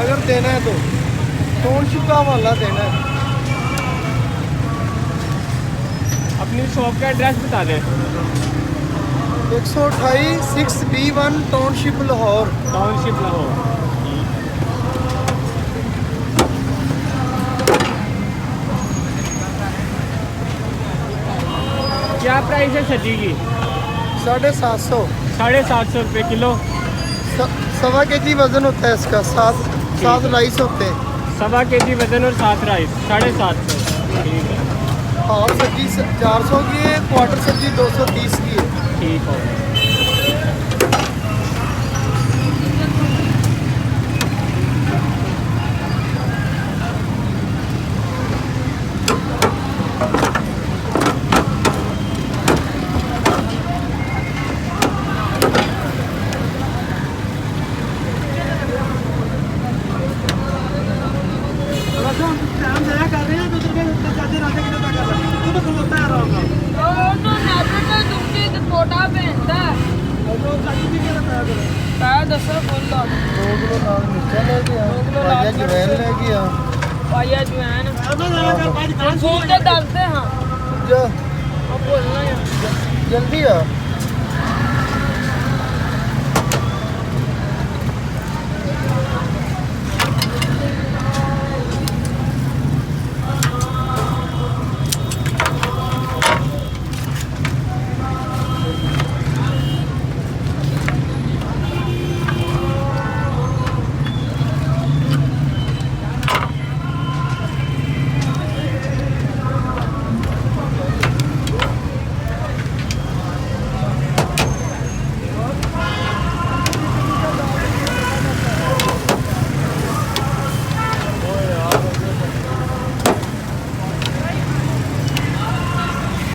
अगर देना है तो टाउनशिप का हवाला देना है। अपनी शॉप का एड्रेस बता दें। 128 6B1 township Lahore. Township Lahore. क्या प्राइस है सब्जी की? 750। 750 रुपये किलो। 1.25 kg वजन होता है इसका। 7 राइस होते हैं। 1.25 kg वजन और 7 राइस 750। ठीक है। हाफ सब्जी 400 की है, क्वार्टर सब्जी 230 की है। ठीक हो। जल्दी आ।